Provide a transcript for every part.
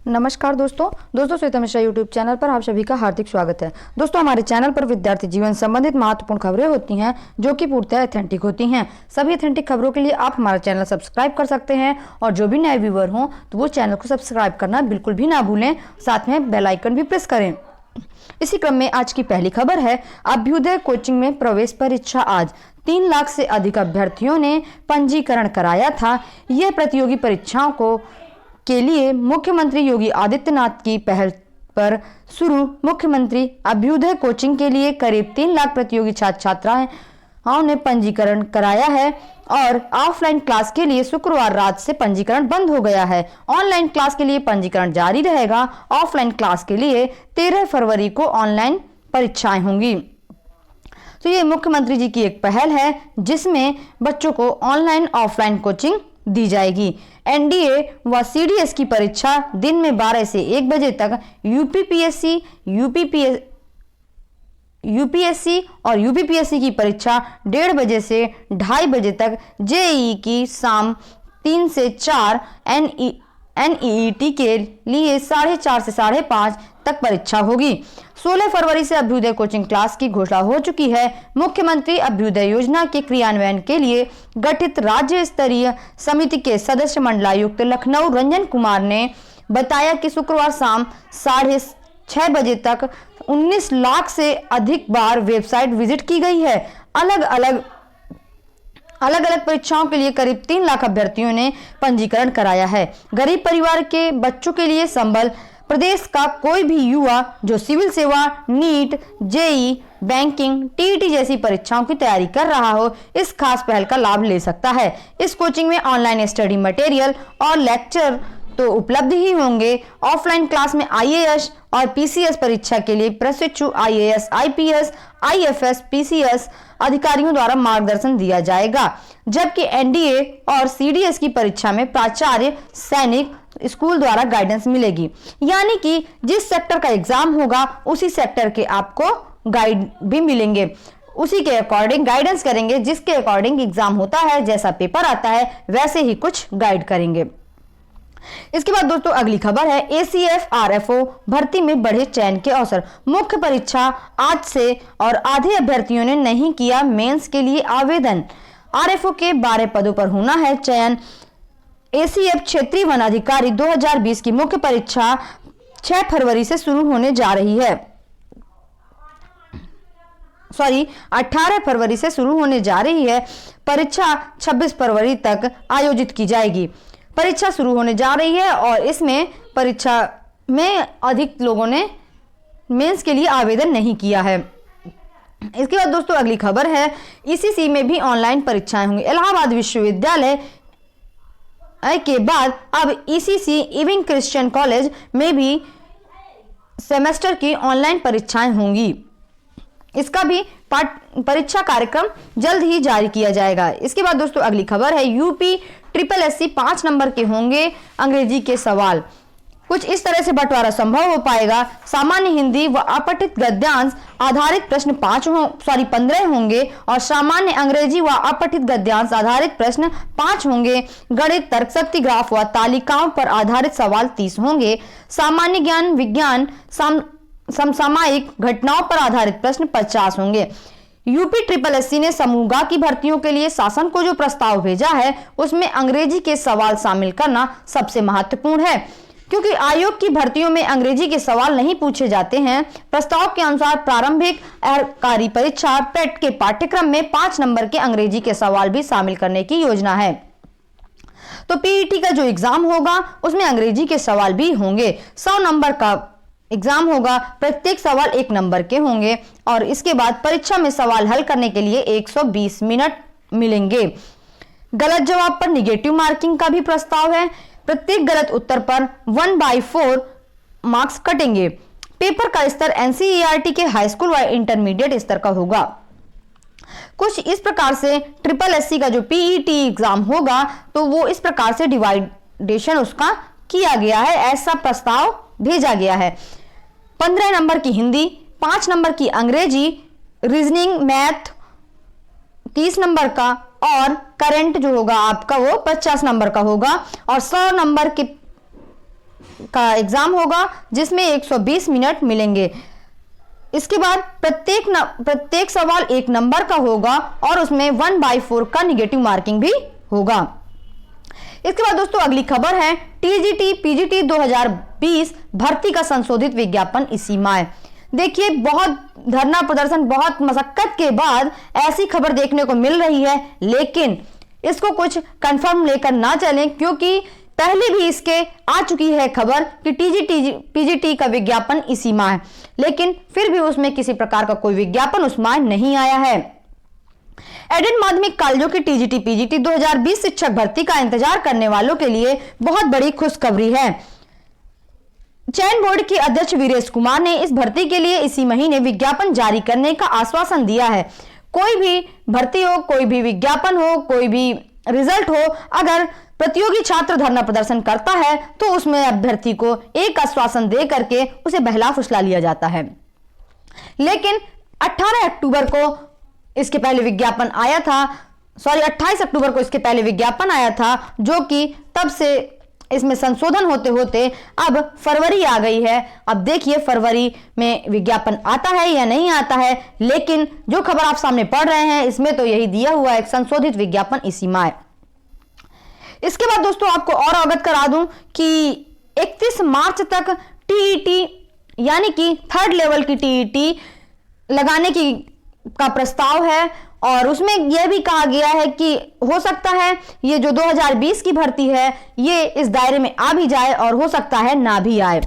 नमस्कार दोस्तों Shweta Mishra YouTube channel पर आप सभी का हार्दिक स्वागत है। दोस्तों, हमारे चैनल पर विद्यार्थी जीवन संबंधित महत्वपूर्ण खबरें होती हैं जो कि पूर्णतः ऑथेंटिक होती हैं। सभी ऑथेंटिक खबरों के लिए आप हमारा चैनल सब्सक्राइब कर सकते हैं और जो भी नए व्यूअर हों तो वो चैनल को सब्सक्राइब करना बिल्कुल भी ना भूलें, साथ में बेल आइकन भी प्रेस करें। इसी क्रम में आज की पहली खबर है, अभ्युदय कोचिंग में प्रवेश परीक्षा आज 3 लाख से अधिक अभ्यर्थियों ने पंजीकरण कराया था। यह प्रतियोगी परीक्षाओं के लिए मुख्यमंत्री योगी आदित्यनाथ की पहल पर शुरू मुख्यमंत्री अभ्युदय कोचिंग के लिए करीब 3 लाख प्रतियोगी छात्र छात्राओं ने पंजीकरण कराया है और ऑफलाइन क्लास के लिए शुक्रवार रात से पंजीकरण बंद हो गया है। ऑनलाइन क्लास के लिए पंजीकरण जारी रहेगा। ऑफलाइन क्लास के लिए 13 फरवरी को ऑनलाइन परीक्षाएं होंगी। तो ये मुख्यमंत्री जी की एक पहल है जिसमें बच्चों को ऑनलाइन ऑफलाइन कोचिंग दी जाएगी। एनडीए व सीडीएस की परीक्षा दिन में 12 से 1 बजे तक, यूपीएससी और यूपीपीएससी की परीक्षा 1:30 बजे से 2:30 बजे तक, जेईई की शाम 3 से 4, एनईईटी के लिए 4:30 से 5:30 तक परीक्षा होगी। 16 फरवरी से अभ्युदय कोचिंग क्लास की घोषणा हो चुकी है। मुख्यमंत्री अभ्युदय योजना के क्रियान्वयन के लिए गठित राज्य स्तरीय समिति के सदस्य मंडलायुक्त लखनऊ रंजन कुमार ने बताया कि शुक्रवार शाम 6:30 बजे तक 19 लाख से अधिक बार वेबसाइट विजिट की गई है। अलग अलग परीक्षाओं के लिए करीब 3 लाख अभ्यर्थियों ने पंजीकरण कराया है। गरीब परिवार के बच्चों के लिए संबल प्रदेश का कोई भी युवा जो सिविल सेवा, नीट, जेईई, बैंकिंग, टीईटी जैसी परीक्षाओं की तैयारी कर रहा हो, इस खास पहल का लाभ ले सकता है। इस कोचिंग में ऑनलाइन स्टडी मटेरियल और लेक्चर तो उपलब्ध ही होंगे। ऑफलाइन क्लास में आईएएस और पीसीएस परीक्षा के लिए प्रशिक्षु आईएएस, आईपीएस, आईएफएस, पीसीएस अधिकारियों द्वारा मार्गदर्शन दिया जाएगा, जबकि एनडीए और सीडीएस की परीक्षा में प्राचार्य, सैनिक स्कूल द्वारा गाइडेंस मिलेगी। यानी कि जिस सेक्टर का एग्जाम होगा उसी सेक्टर के आपको गाइड भी मिलेंगे, उसी के अकॉर्डिंग गाइडेंस करेंगे। जिसके अकॉर्डिंग एग्जाम होता है, जैसा पेपर आता है वैसे ही कुछ गाइड करेंगे। इसके बाद दोस्तों अगली खबर है, एसीएफ आरएफओ भर्ती में बढ़े चयन के अवसर। मुख्य परीक्षा आज से और आधे अभ्यर्थियों ने नहीं किया मेंस के लिए आवेदन। आरएफओ के 12 पदों पर होना है चयन। एसीएफ क्षेत्रीय वन अधिकारी 2020 की मुख्य परीक्षा 6 फरवरी से शुरू होने जा रही है। 18 फरवरी से शुरू होने जा रही है। परीक्षा 26 फरवरी तक आयोजित की जाएगी। परीक्षा शुरू होने जा रही है और इसमें परीक्षा में अधिक लोगों ने मेंस के लिए आवेदन नहीं किया है। इसके बाद दोस्तों अगली खबर है, ईसीसी में भी ऑनलाइन परीक्षाएं होंगी। इलाहाबाद विश्वविद्यालय के बाद अब ईसीसी इविंग क्रिश्चियन कॉलेज में भी सेमेस्टर की ऑनलाइन परीक्षाएं होंगी। इसका भी परीक्षा कार्यक्रम जल्द ही जारी किया जाएगा। इसके बाद दोस्तों अगली खबर है, यूपी ट्रिपल एससी 5 नंबर के होंगे अंग्रेजी के सवाल। कुछ इस तरह से बंटवारा संभव हो पाएगा। सामान्य हिंदी व अपठित गद्यांश आधारित प्रश्न 15 होंगे और सामान्य अंग्रेजी व अपठित गद्यांश आधारित प्रश्न 5 होंगे। गणित, तर्कशक्ति, ग्राफ व तालिकाओं पर आधारित सवाल 30 होंगे। सामान्य ज्ञान, विज्ञान, समसामयिक घटनाओं पर आधारित प्रश्न 50 होंगे। यूपी ट्रिपल एससी ने समूह की भर्तियों के लिए शासन को जो प्रस्ताव भेजा है उसमें अंग्रेजी के सवाल शामिल करना सबसे महत्वपूर्ण है, क्योंकि आयोग की भर्तियों में अंग्रेजी के सवाल नहीं पूछे जाते हैं। प्रस्ताव के अनुसार प्रारंभिक सरकारी परीक्षा पेट के पाठ्यक्रम में 5 नंबर के अंग्रेजी के सवाल भी शामिल करने की योजना है। तो पीईटी का जो एग्जाम होगा उसमें अंग्रेजी के सवाल भी होंगे। 100 नंबर का एग्जाम होगा, प्रत्येक सवाल 1 नंबर के होंगे और इसके बाद परीक्षा में सवाल हल करने के लिए 120 मिनट मिलेंगे। गलत जवाब पर निगेटिव मार्किंग का भी प्रस्ताव है। प्रत्येक गलत उत्तर पर 1/4 मार्क्स कटेंगे। पेपर का स्तर एनसीईआरटी के हाई स्कूल व इंटरमीडिएट स्तर का होगा। कुछ इस प्रकार से ट्रिपल एससी का जो पीईटी एग्जाम होगा तो वो इस प्रकार से डिवाइडेशन उसका किया गया है, ऐसा प्रस्ताव भेजा गया है। 15 नंबर की हिंदी, 5 नंबर की अंग्रेजी, रीजनिंग, मैथ 30 नंबर का और करंट जो होगा आपका वो 50 नंबर का होगा और 100 नंबर के का एग्जाम होगा जिसमें 120 मिनट मिलेंगे। इसके बाद प्रत्येक सवाल 1 नंबर का होगा और उसमें 1/4 का निगेटिव मार्किंग भी होगा। इसके बाद दोस्तों अगली खबर है टीजीटी पीजीटी 2020 भर्ती का संशोधित विज्ञापन इसी माह। देखिए, बहुत धरना प्रदर्शन, बहुत मशक्कत के बाद ऐसी खबर देखने को मिल रही है, लेकिन इसको कुछ कंफर्म लेकर ना चलें, क्योंकि पहले भी इसके आ चुकी है खबर कि टीजीटी पीजीटी का विज्ञापन इसी माह है, लेकिन फिर भी उसमें किसी प्रकार का कोई विज्ञापन उस माह नहीं आया है। एडेड माध्यमिक कॉलेजों की टीजीटी पीजीटी 2020 शिक्षक भर्ती का इंतजार करने वालों के लिए बहुत बड़ी खुशखबरी है। चयन बोर्ड के अध्यक्ष वीरेश कुमार ने इस भर्ती के लिए इसी महीने विज्ञापन जारी करने का आश्वासन दिया है। कोई भी भर्ती हो, कोई भी विज्ञापन हो, कोई भी रिजल्ट हो, अगर प्रतियोगी छात्र धरना प्रदर्शन करता है तो उसमें अभ्यर्थी को एक आश्वासन दे करके उसे बहला फुसला लिया जाता है। लेकिन 28 अक्टूबर को इसके पहले विज्ञापन आया था, 28 अक्टूबर को इसके पहले विज्ञापन आया था, जो कि तब से इसमें संशोधन होते होते अब फरवरी आ गई है। अब देखिए फरवरी में विज्ञापन आता है या नहीं आता है, लेकिन जो खबर आप सामने पढ़ रहे हैं इसमें तो यही दिया हुआ है, एक संशोधित विज्ञापन इसी माह। इसके बाद दोस्तों आपको और अवगत करा दूं कि 31 मार्च तक टीईटी यानी कि 3rd लेवल की टीईटी लगाने का प्रस्ताव है, और उसमें यह भी कहा गया है कि हो सकता है ये जो 2020 की भर्ती है ये इस दायरे में आ भी जाए और हो सकता है ना भी आए।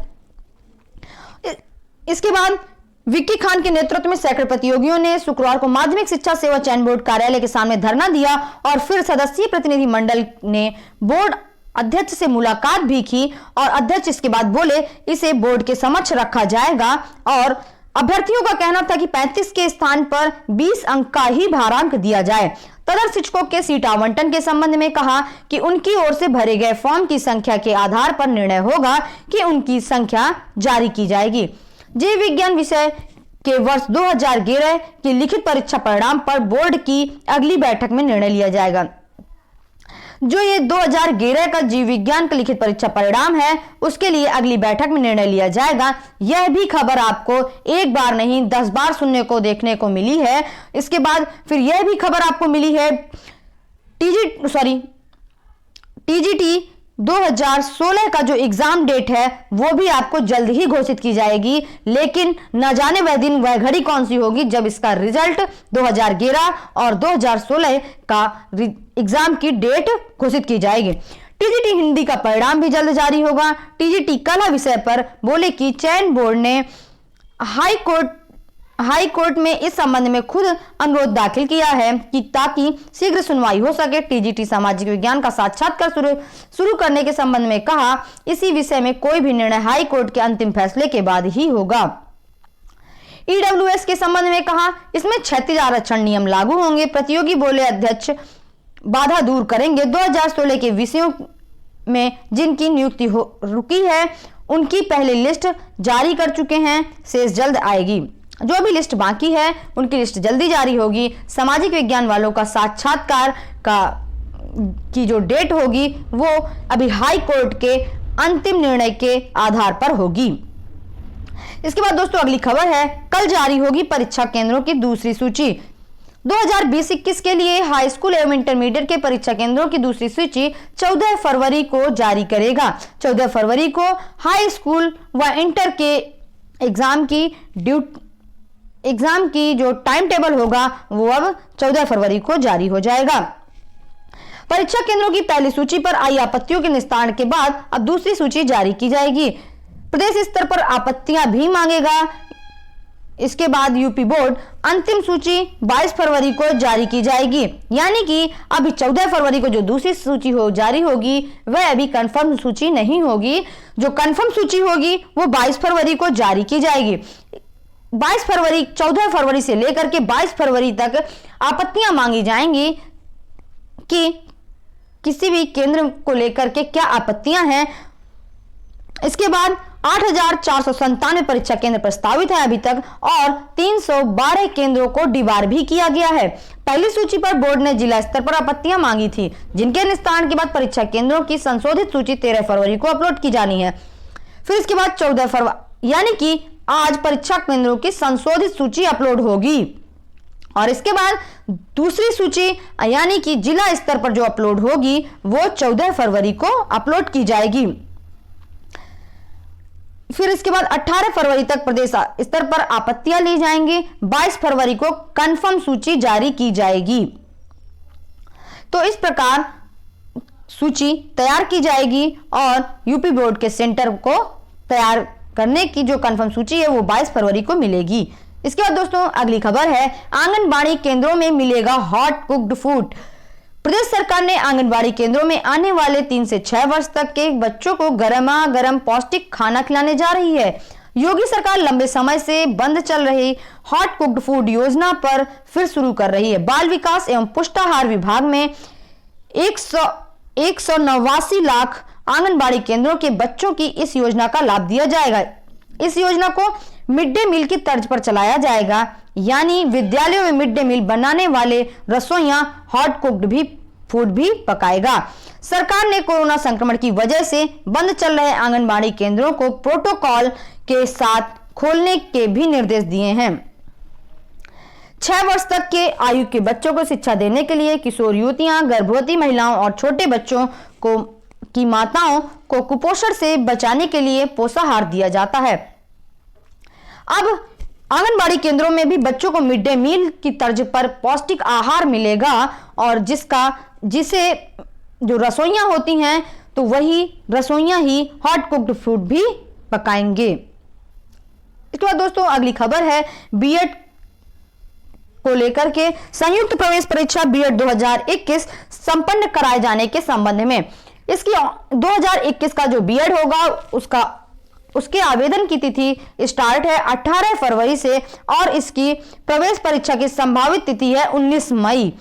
इसके बाद विक्की खान के नेतृत्व में सैकड़ों प्रतियोगियों ने शुक्रवार को माध्यमिक शिक्षा सेवा चयन बोर्ड कार्यालय के सामने धरना दिया और फिर सदस्यीय प्रतिनिधि मंडल ने बोर्ड अध्यक्ष से मुलाकात भी की और अध्यक्ष इसके बाद बोले इसे बोर्ड के समक्ष रखा जाएगा, और अभ्यर्थियों का कहना था कि 35 के स्थान पर 20 अंक का ही भारांक दिया जाए। तदर शिक्षकों के सीट आवंटन के संबंध में कहा कि उनकी ओर से भरे गए फॉर्म की संख्या के आधार पर निर्णय होगा कि उनकी संख्या जारी की जाएगी। जीव विज्ञान विषय के वर्ष 2011 की लिखित परीक्षा परिणाम पर बोर्ड की अगली बैठक में निर्णय लिया जाएगा। जो ये 2011 का जीव विज्ञान का लिखित परीक्षा परिणाम है उसके लिए अगली बैठक में निर्णय लिया जाएगा। यह भी खबर आपको एक बार नहीं 10 बार सुनने को देखने को मिली है। इसके बाद फिर यह भी खबर आपको मिली है टीजीटी 2016 का जो एग्जाम डेट है वो भी आपको जल्द ही घोषित की जाएगी, लेकिन न जाने वह दिन वह घड़ी कौन सी होगी जब इसका रिजल्ट 2011 और 2016 का एग्जाम की डेट घोषित की जाएगी। टीजीटी हिंदी का परिणाम भी जल्द जारी होगा। टीजीटी कला विषय पर बोले कि चयन बोर्ड ने हाई कोर्ट में इस संबंध में खुद अनुरोध दाखिल किया है कि ताकि शीघ्र सुनवाई हो सके। टीजीटी सामाजिक विज्ञान का साक्षात्कार शुरू करने के संबंध में कहा इसी विषय में कोई भी निर्णय हाई कोर्ट के अंतिम फैसले के बाद ही होगा। ईडब्ल्यूएस के संबंध में कहा इसमें 36 आरक्षण नियम लागू होंगे। प्रतियोगी बोले अध्यक्ष बाधा दूर करेंगे। 2016 के विषयों में जिनकी नियुक्ति रुकी है उनकी पहले लिस्ट जारी कर चुके हैं, शेष जल्द आएगी। जो भी लिस्ट बाकी है उनकी लिस्ट जल्दी जारी होगी। सामाजिक विज्ञान वालों का साक्षात्कार की जो डेट होगी वो अभी हाई कोर्ट के अंतिम निर्णय के आधार पर होगी। इसके बाद दोस्तों अगली खबर है कल जारी होगी परीक्षा केंद्रों की दूसरी सूची। 2020-21 के लिए हाई स्कूल एवं इंटरमीडिएट के परीक्षा केंद्रों की दूसरी सूची 14 फरवरी को जारी करेगा। 14 फरवरी को हाई स्कूल व इंटर के एग्जाम की जो टाइम टेबल होगा वो अब 14 फरवरी को जारी हो जाएगा। परीक्षा केंद्रों की पहली सूची पर आई आपत्तियों के निस्तारण के बाद अब दूसरी सूची जारी की जाएगी। प्रदेश स्तर पर आपत्तियां भी मांगेगा। इसके बाद यूपी बोर्ड अंतिम सूची 22 फरवरी को जारी की जाएगी, यानी कि अभी 14 फरवरी को जो दूसरी सूची जारी होगी वह अभी कंफर्म सूची नहीं होगी। जो कंफर्म सूची होगी वो 22 फरवरी को जारी की जाएगी। 14 फरवरी से लेकर के 22 फरवरी तक आपत्तियां मांगी जाएंगी कि किसी भी केंद्र को लेकर के क्या आपत्तियां हैं। इसके बाद 8,497 परीक्षा केंद्र प्रस्तावित है अभी तक और 312 केंद्रों को डिबार भी किया गया है। पहली सूची पर बोर्ड ने जिला स्तर पर आपत्तियां मांगी थी, जिनके निस्तारण के बाद परीक्षा केंद्रों की संशोधित सूची 13 फरवरी को अपलोड की जानी है। फिर इसके बाद 14 फरवरी यानी कि आज परीक्षा केंद्रों की संशोधित सूची अपलोड होगी और इसके बाद दूसरी सूची यानी कि जिला स्तर पर जो अपलोड होगी वो 14 फरवरी को अपलोड की जाएगी। फिर इसके बाद 18 फरवरी तक प्रदेश स्तर पर आपत्तियां ली जाएंगी। 22 फरवरी को कंफर्म सूची जारी की जाएगी। तो इस प्रकार सूची तैयार की जाएगी और यूपी बोर्ड के सेंटर को तैयार करने की जो कंफर्म सूची है वो 22 फरवरी को मिलेगी। इसके बाद दोस्तों अगली खबर है, आंगनबाड़ी केंद्रों में मिलेगा हॉट कुक्ड फूड। प्रदेश सरकार ने आंगनबाड़ी केंद्रों में आने वाले 3 से 6 वर्ष तक के बच्चों को गर्मा गर्म पौष्टिक खाना खिलाने जा रही है। योगी सरकार लंबे समय से बंद चल रही हॉट कुक्ड फूड योजना पर फिर शुरू कर रही है। बाल विकास एवं पुष्टाहार विभाग में 189 लाख आंगनबाड़ी केंद्रों के बच्चों की इस योजना का लाभ दिया जाएगा। इस योजना को मिड डे मील की तर्ज पर चलाया जाएगा, यानी विद्यालयों में मिड डे मील बनाने वाले रसोइया हॉट कुक्ड फूड भी पकाएगा। सरकार ने कोरोना संक्रमण की वजह से बंद चल रहे आंगनबाड़ी केंद्रों को प्रोटोकॉल के साथ खोलने के भी निर्देश दिए हैं। 6 वर्ष तक के आयु के बच्चों को शिक्षा देने के लिए किशोर युवतियां, गर्भवती महिलाओं और छोटे बच्चों की माताओं को कुपोषण से बचाने के लिए पोषाहार दिया जाता है। अब आंगनबाड़ी केंद्रों में भी बच्चों को मिड डे मील की तर्ज पर पौष्टिक आहार मिलेगा और जिसे जो रसोइयां होती हैं तो वही रसोइयां ही हॉट कुक्ड फूड भी पकाएंगे। इसके बाद दोस्तों अगली खबर है, बीएड को लेकर के संयुक्त प्रवेश परीक्षा बीएड 2021 संपन्न कराए जाने के संबंध में। इसकी 2021 का जो बीएड होगा उसके आवेदन की तिथि स्टार्ट है 18 फरवरी से और इसकी प्रवेश परीक्षा की संभावित तिथि है 19 मई।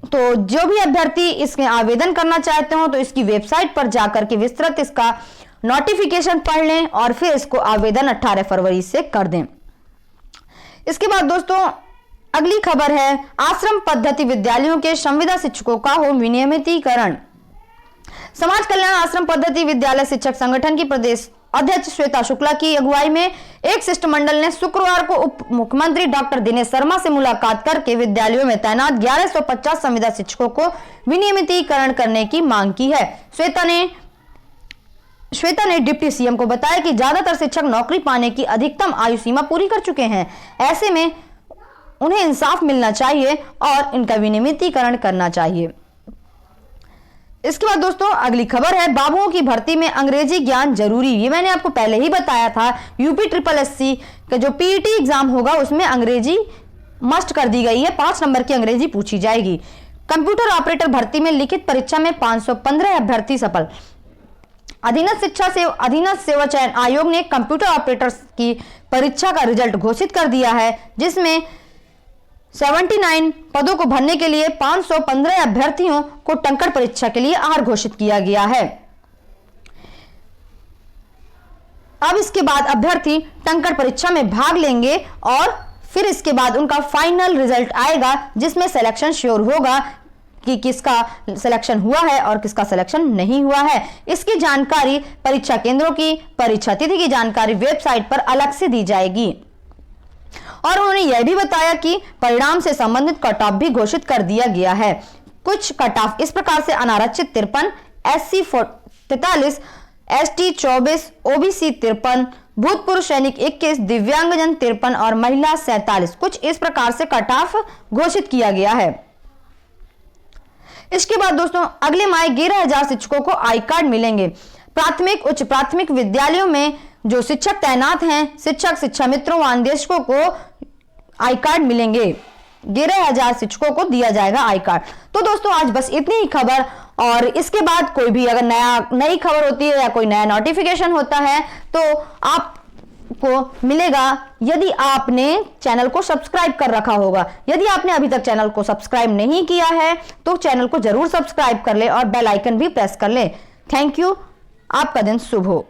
तो जो भी अभ्यर्थी इसके आवेदन करना चाहते हो तो इसकी वेबसाइट पर जाकर के विस्तृत इसका नोटिफिकेशन पढ़ लें और फिर इसको आवेदन 18 फरवरी से कर दें। इसके बाद दोस्तों अगली खबर है, आश्रम पद्धति विद्यालयों के संविदा शिक्षकों का हो विनियमितीकरण। समाज कल्याण आश्रम पद्धति विद्यालय शिक्षक संगठन की प्रदेश अध्यक्ष श्वेता शुक्ला की अगुवाई में एक शिष्टमंडल ने शुक्रवार को उप मुख्यमंत्री डॉक्टर दिनेश शर्मा से मुलाकात करके विद्यालयों में तैनात 1150 संविदा शिक्षकों को विनियमितीकरण करने की मांग की है। श्वेता ने डिप्टी सीएम को बताया कि ज्यादातर शिक्षक नौकरी पाने की अधिकतम आयु सीमा पूरी कर चुके हैं। ऐसे में उन्हें इंसाफ मिलना चाहिए और इनका विनियमितीकरण करना चाहिए। इसके बाद दोस्तों अगली खबर है, बाबुओं की भर्ती में अंग्रेजी ज्ञान जरूरी। ये मैंने आपको पहले ही बताया था। यूपी SSSC का जो पीईटी एग्जाम होगा उसमें अंग्रेजी मस्ट कर दी गई है। 5 नंबर की अंग्रेजी पूछी जाएगी। कंप्यूटर ऑपरेटर भर्ती में लिखित परीक्षा में 515 अभ्यर्थी सफल। अधीनस्थ सेवा चयन आयोग ने कंप्यूटर ऑपरेटर्स की परीक्षा का रिजल्ट घोषित कर दिया है, जिसमें 79 पदों को भरने के लिए 515 अभ्यर्थियों को टंकण परीक्षा के लिए आहार घोषित किया गया है। अब इसके बाद अभ्यर्थी टंकण परीक्षा में भाग लेंगे और फिर इसके बाद उनका फाइनल रिजल्ट आएगा, जिसमें सिलेक्शन श्योर होगा कि किसका सिलेक्शन हुआ है और किसका सिलेक्शन नहीं हुआ है। इसकी जानकारी परीक्षा केंद्रों की परीक्षा तिथि की जानकारी वेबसाइट पर अलग से दी जाएगी। और उन्होंने यह भी बताया कि परिणाम से संबंधित कट ऑफ भी घोषित कर दिया गया है। कुछ कट ऑफ इस प्रकार से: अनारक्षित 53, SC 43, ST 24, OBC 53, भूतपूर्व सैनिक 21, दिव्यांगजन 53 और महिला 47। कुछ इस प्रकार से कट ऑफ घोषित किया गया है। इसके बाद दोस्तों अगले माह 11,000 शिक्षकों को आई कार्ड मिलेंगे। प्राथमिक उच्च प्राथमिक विद्यालयों में जो शिक्षक तैनात हैं, शिक्षक, शिक्षा मित्रों व अन्वेषकों को आई कार्ड मिलेंगे। 11,000 शिक्षकों को दिया जाएगा आई कार्ड। तो दोस्तों आज बस इतनी ही खबर, और इसके बाद कोई भी अगर नई खबर होती है या कोई नया नोटिफिकेशन होता है तो आपको मिलेगा, यदि आपने चैनल को सब्सक्राइब कर रखा होगा। यदि आपने अभी तक चैनल को सब्सक्राइब नहीं किया है तो चैनल को जरूर सब्सक्राइब कर ले और बेल आइकन भी प्रेस कर ले। Thank you. आपका दिन शुभ हो।